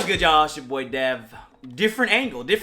good, y'all? It's your boy Dev. Different angle Dev.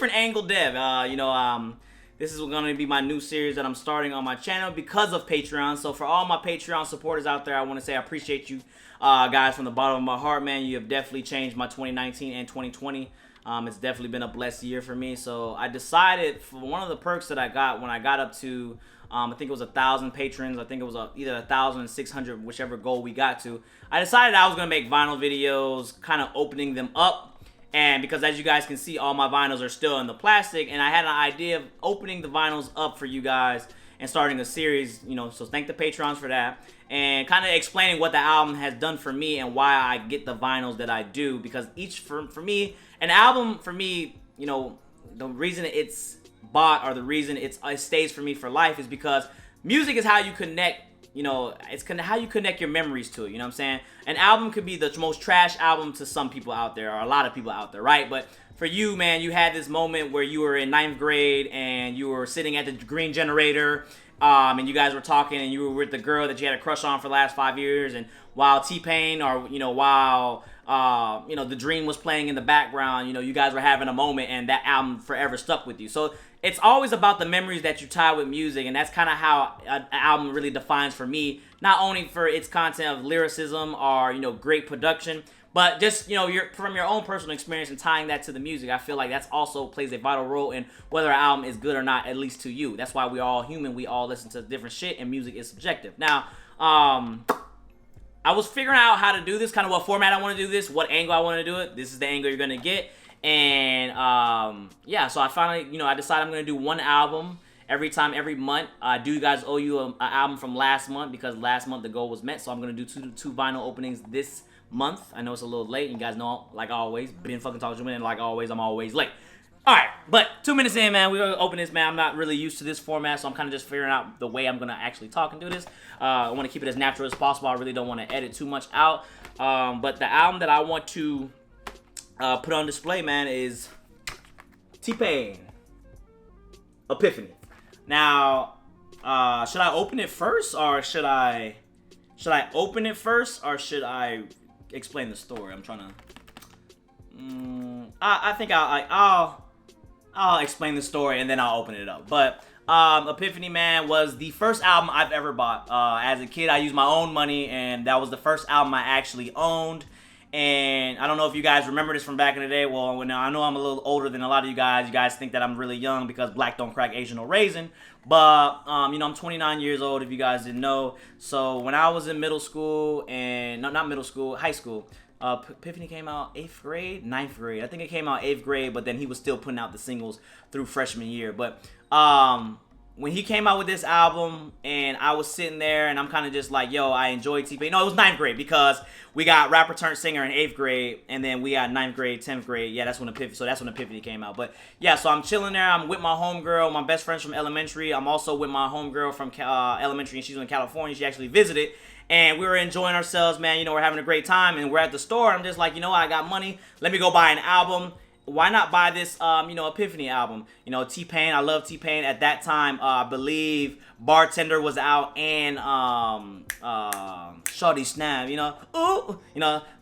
This is going to be my new series that I'm starting on my channel because of Patreon. So for all my Patreon supporters out there, I want to say I appreciate you guys from the bottom of my heart, man. You have definitely changed my 2019 and 2020. It's definitely been a blessed year for me. So I decided for one of the perks that I got when I got up to, I think it was 1,000 patrons. I think it was either 1,600, whichever goal we got to. I decided I was going to make vinyl videos, kind of opening them up. And because as you guys can see, all my vinyls are still in the plastic. And I had an idea of opening the vinyls up for you guys and starting a series, so thank the Patrons for that. And kind of explaining what the album has done for me and why I get the vinyls that I do. Because for me, an album for me, the reason it's bought or the reason it stays for me for life is because music is how you connect. It's how you connect your memories to it. You know what I'm saying? An album could be the most trash album to some people out there, or a lot of people out there, right? But for you, man, you had this moment where you were in 9th grade and you were sitting at the green generator, and you guys were talking, and you were with the girl that you had a crush on for the last 5 years, and while T-Pain or while the Dream was playing in the background, you guys were having a moment, and that album forever stuck with you. So it's always about the memories that you tie with music, and that's kind of how an album really defines for me, not only for its content of lyricism or great production, but just from your own personal experience and tying that to the music. I feel like that's also plays a vital role in whether an album is good or not, at least to you. That's why we're all human. We all listen to different shit, and music is subjective. Now, I was figuring out how to do this, kind of what format I want to do this, what angle I want to do it. This is the angle you're going to get. And, so I finally, I decided I'm going to do one album every month. I do guys owe you an album from last month because last month the goal was met. So I'm going to do two vinyl openings this month. I know it's a little late. You guys know, like always, been fucking talking to me, and like always, I'm always late. All right, but 2 minutes in, man, we're going to open this, man. I'm not really used to this format, so I'm kind of just figuring out the way I'm going to actually talk and do this. I want to keep it as natural as possible. I really don't want to edit too much out. But the album that I want to put on display, man, is T-Pain, Epiphany. Now, should I open it first, or should I open it first, or should I explain the story? I'm trying to. I think I'll explain the story and then I'll open it up. But Epiphany, man, was the first album I've ever bought. As a kid, I used my own money, and that was the first album I actually owned. And I don't know if you guys remember this from back in the day. Well, I know I'm a little older than a lot of you guys. You guys think that I'm really young because black don't crack, Asian no raisin. But, I'm 29 years old, if you guys didn't know. So when I was in middle school, and not middle school, high school, Epiphany came out 8th grade, 9th grade. I think it came out 8th grade, but then he was still putting out the singles through freshman year. But when he came out with this album, and I was sitting there, and I'm kind of just like, yo, I enjoyed T-Pain. No, it was 9th grade because we got rapper turned singer in 8th grade, and then we got 9th grade, 10th grade. Yeah, that's when Epiphany came out. But yeah, so I'm chilling there. I'm with my homegirl, my best friends from elementary. I'm also with my homegirl from elementary, and she's in California. She actually visited. And we were enjoying ourselves, man. We're having a great time. And we're at the store. I'm just like, I got money. Let me go buy an album. Why not buy this, Epiphany album? T-Pain. I love T-Pain. At that time, I believe Bartender was out, and Shorty Snap. Ooh,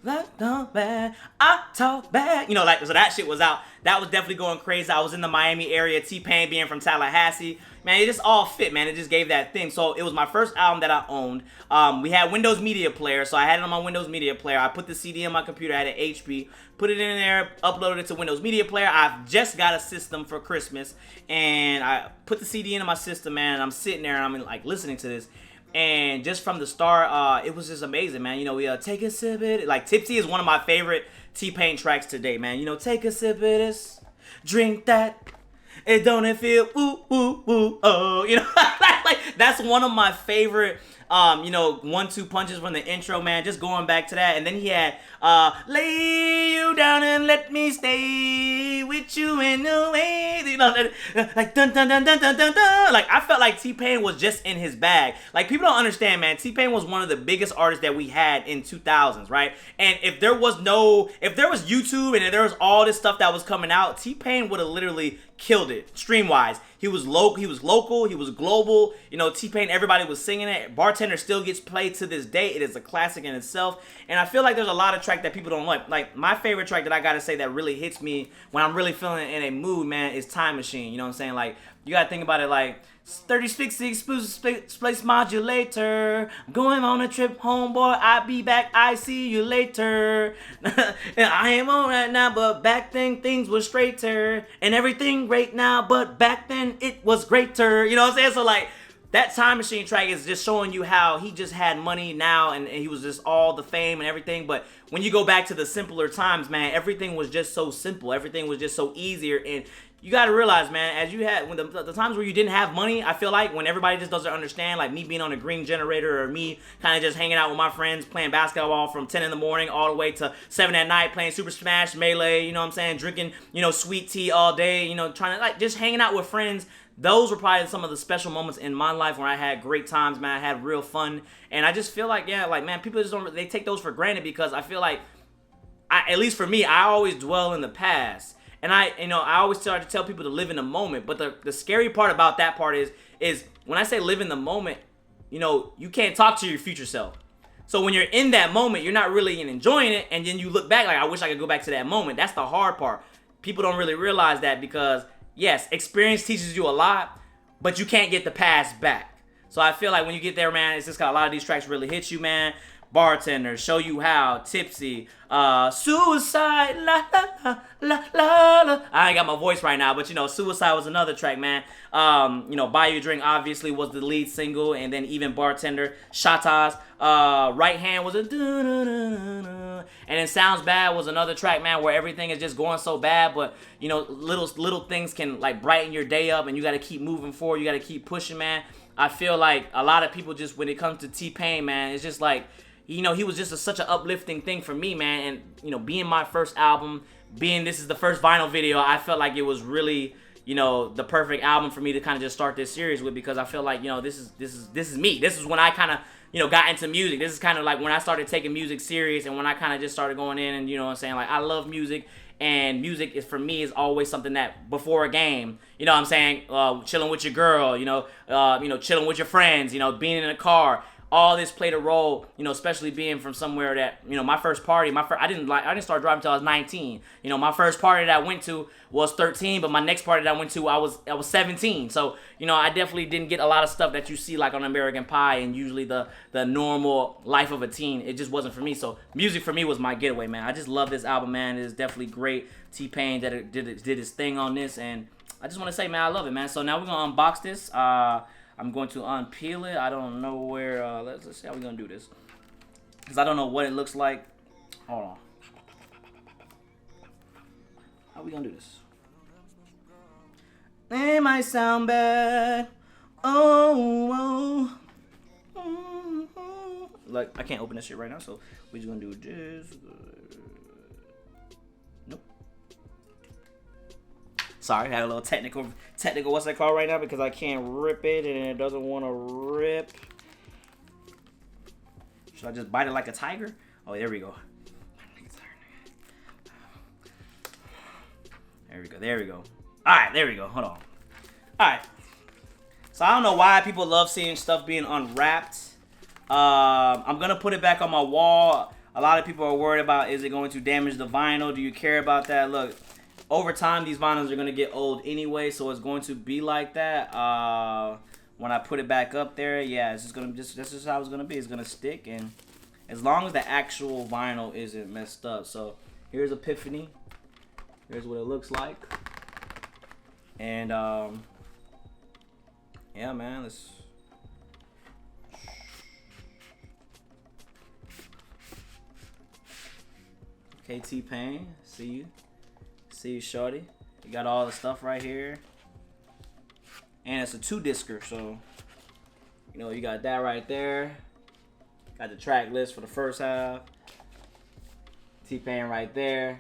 that don't bad. I talk bad. So that shit was out. That was definitely going crazy. I was in the Miami area. T-Pain being from Tallahassee. Man, it just all fit, man. It just gave that thing. So it was my first album that I owned. We had Windows Media Player, so I had it on my Windows Media Player. I put the CD in my computer. I had an HP. Put it in there, uploaded it to Windows Media Player. I've just got a system for Christmas, and I put the CD into my system, man, and I'm sitting there, and I'm like listening to this. And just from the start, it was just amazing, man. We take a sip of it. Like, Tipsy is one of my favorite T-Pain tracks today, man. Take a sip of this, drink that. It don't feel ooh, ooh, ooh, oh, like that's one of my favorite, 1-2 punches from the intro, man. Just going back to that. And then he had, lay you down and let me stay with you in the way, like dun dun dun dun dun dun dun. Like, I felt like T-Pain was just in his bag. Like, people don't understand, man. T-Pain was one of the biggest artists that we had in 2000s, right? And if there was YouTube and if there was all this stuff that was coming out, T-Pain would have literally killed it stream-wise. He was local, he was global. You know, T-Pain, everybody was singing it. Bartender still gets played to this day. It is a classic in itself. And I feel like there's a lot of tracks that people don't like. Like, my favorite track that I gotta say that really hits me when I'm really feeling in a mood, man, is Time Machine. You know what I'm saying? Like, you gotta think about it like 36 place modulator. I'm going on a trip, homeboy. I'll be back. I see you later. And I am on right now, but back then things were straighter. And everything great now, but back then it was greater. You know what I'm saying? So like, that Time Machine track is just showing you how he just had money now and he was just all the fame and everything. But when you go back to the simpler times, man, everything was just so simple. Everything was just so easier. And you got to realize, man, as you had, when the times where you didn't have money, I feel like when everybody just doesn't understand, like me being on a green generator or me kind of just hanging out with my friends playing basketball from 10 in the morning all the way to 7 at night playing Super Smash, Melee, you know what I'm saying, drinking, you know, sweet tea all day, you know, trying to, like, just hanging out with friends. Those were probably some of the special moments in my life where I had great times, man. I had real fun. And I just feel like, yeah, like, man, people just don't, they take those for granted because I feel like, at least for me, I always dwell in the past. And I always try to tell people to live in the moment. But the scary part about that part is when I say live in the moment, you know, you can't talk to your future self. So when you're in that moment, you're not really enjoying it. And then you look back like, I wish I could go back to that moment. That's the hard part. People don't really realize that because, yes, experience teaches you a lot, but you can't get the past back. So I feel like when you get there, man, it's just got a lot of these tracks really hit you, man. Bartender, Show You How, Tipsy, Suicide, la la la la la la. I ain't got my voice right now, but you know, Suicide was another track, man. You know, Buy You a Drink obviously was the lead single, and then even Bartender, Shatas, Right Hand was a and then Sounds Bad was another track, man, where everything is just going so bad, but you know, little things can like brighten your day up, and you got to keep moving forward, you got to keep pushing, man. I feel like a lot of people just, when it comes to T-Pain, man, it's just like, you know, he was just such an uplifting thing for me, man. And, you know, being my first album, this is the first vinyl video, I felt like it was really, you know, the perfect album for me to kind of just start this series with, because I feel like, you know, this is me. This is when I kind of, you know, got into music. This is kind of like when I started taking music serious and when I kind of just started going in and, you know what I'm saying, like, I love music. And music is, for me, is always something that before a game, you know what I'm saying, chilling with your girl, you know, chilling with your friends, you know, being in a car. All this played a role, you know, especially being from somewhere that, you know, my first party, I didn't start driving until I was 19. You know, my first party that I went to was 13, but my next party that I went to, I was 17. So, you know, I definitely didn't get a lot of stuff that you see like on American Pie and usually the normal life of a teen. It just wasn't for me. So music for me was my getaway, man. I just love this album, man. It is definitely great. T-Pain did his thing on this, and I just want to say, man, I love it, man. So now we're gonna unbox this. I'm going to unpeel it. I don't know where, let's see how we're going to do this. Because I don't know what it looks like. Hold on. How are we going to do this? It might sound bad. Oh. Like, I can't open this shit right now, so we're just going to do this. Nope. Sorry, I had a little technical, what's that called right now, because I can't rip it and it doesn't want to rip. Should I just bite it like a tiger? Oh, there we go. There we go. Alright, there we go. Hold on. Alright. So I don't know why people love seeing stuff being unwrapped. I'm going to put it back on my wall. A lot of people are worried about, is it going to damage the vinyl? Do you care about that? Look. Over time, these vinyls are going to get old anyway, so it's going to be like that. When I put it back up there, yeah, this is how it's going to be. It's going to stick, and as long as the actual vinyl isn't messed up. So here's Epiphany. Here's what it looks like. And, yeah, man, let's... Okay, T-Pain, see you. See you, shorty. You got all the stuff right here. And it's a 2-discer, so, you know, you got that right there. Got the track list for the first half. T-Pain right there.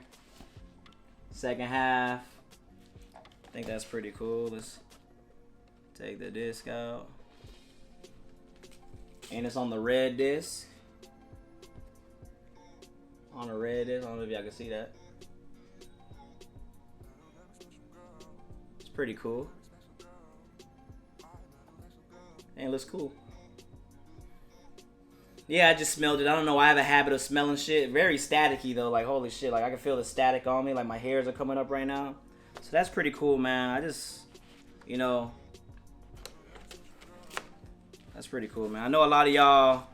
Second half. I think that's pretty cool. Let's take the disc out. And it's on the red disc. On the red disc. I don't know if y'all can see that. Pretty cool. And it looks cool. Yeah, I just smelled it. I don't know. I have a habit of smelling shit. Very staticky though. Like holy shit. Like I can feel the static on me. Like my hairs are coming up right now. So that's pretty cool, man. I just, you know, that's pretty cool, man. I know a lot of y'all,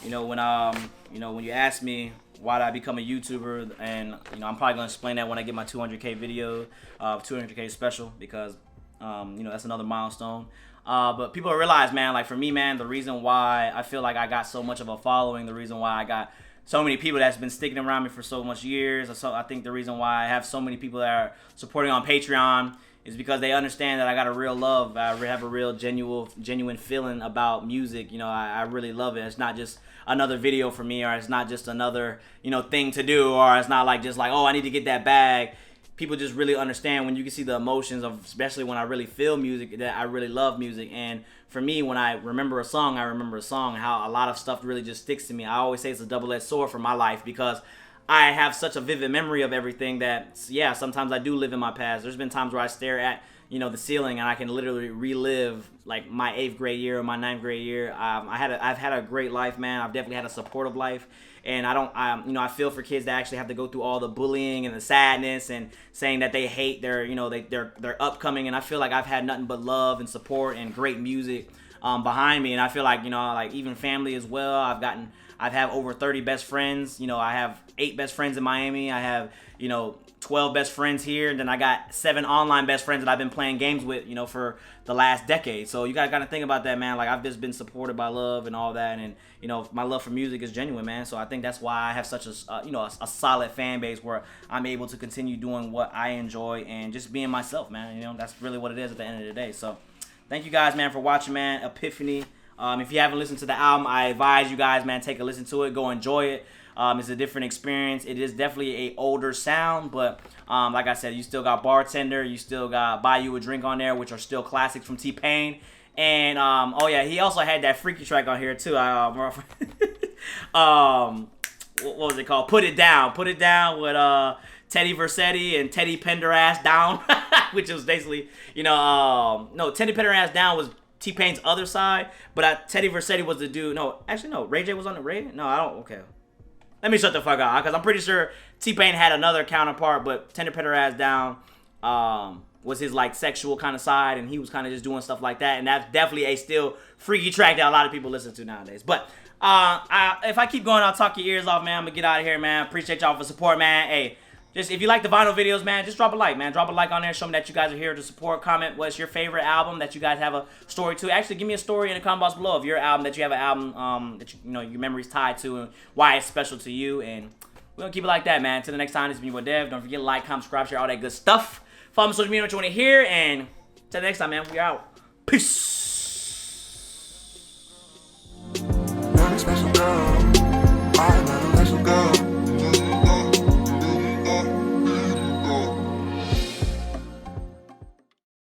you know, when you ask me why did I become a YouTuber, and you know, I'm probably gonna explain that when I get my 200K video, 200K special, because you know, that's another milestone. But people realize, man, like for me, man, the reason why I feel like I got so much of a following, the reason why I got so many people that's been sticking around me for so much years, so I think the reason why I have so many people that are supporting on Patreon is because they understand that I got a real love. I have a real genuine feeling about music. You know, I really love it. It's not just another video for me, or it's not just another, you know, thing to do, or it's not like just like, oh, I need to get that bag. People just really understand when you can see the emotions of, especially when I really feel music, that I really love music. And for me, when I remember a song, I remember a song, and how a lot of stuff really just sticks to me. I always say it's a double-edged sword for my life, because I have such a vivid memory of everything that, yeah, sometimes I do live in my past. There's been times where I stare at, you know, the ceiling, and I can literally relive like my 8th grade year or my 9th grade year. I've had a great life, man. I've definitely had a supportive life, and you know, I feel for kids that actually have to go through all the bullying and the sadness and saying that they hate their, you know, they're upcoming. And I feel like I've had nothing but love and support and great music behind me, and I feel like, you know, like even family as well. I've had over 30 best friends. You know, I have 8 best friends in Miami. I have, you know, 12 best friends here, and then I got 7 online best friends that I've been playing games with, you know, for the last decade. So you gotta think about that, man. Like I've just been supported by love and all that, and you know, my love for music is genuine, man. So I think that's why I have such a you know, a solid fan base where I'm able to continue doing what I enjoy and just being myself, man. You know, that's really what it is at the end of the day. So thank you guys, man, for watching, man. Epiphany. If you haven't listened to the album, I advise you guys, man, take a listen to it. Go enjoy it. It's a different experience. It is definitely a older sound, but like I said, you still got Bartender, you still got Buy You a Drink on there, which are still classics from T-Pain. And oh yeah, he also had that freaky track on here too. What was it called? Put It Down with Teddy Versetti and Teddy Pendergrass Down, which was basically, you know, no, Teddy Pendergrass Down was T-Pain's other side, but Teddy Versetti was the dude. No, actually no, Ray J was on the Ray. No, I don't. Okay. Let me shut the fuck up, because I'm pretty sure T-Pain had another counterpart, but Teddy Pendergrass Down was his like sexual kind of side, and he was kind of just doing stuff like that, and that's definitely a still freaky track that a lot of people listen to nowadays. But if I keep going, I'll talk your ears off, man. I'm gonna get out of here, man. Appreciate y'all for support, man. Hey, just if you like the vinyl videos, man, just drop a like, man. Drop a like on there. Show me that you guys are here to support. Comment what's your favorite album that you guys have a story to. Actually, give me a story in the comment box below of your album that you have an album that you know your memories tied to and why it's special to you. And we're gonna keep it like that, man. Until the next time, this has been your boy Dev. Don't forget to like, comment, subscribe, share all that good stuff. Follow me on social media what you want to hear. And until the next time, man, we out. Peace. You're a special girl. I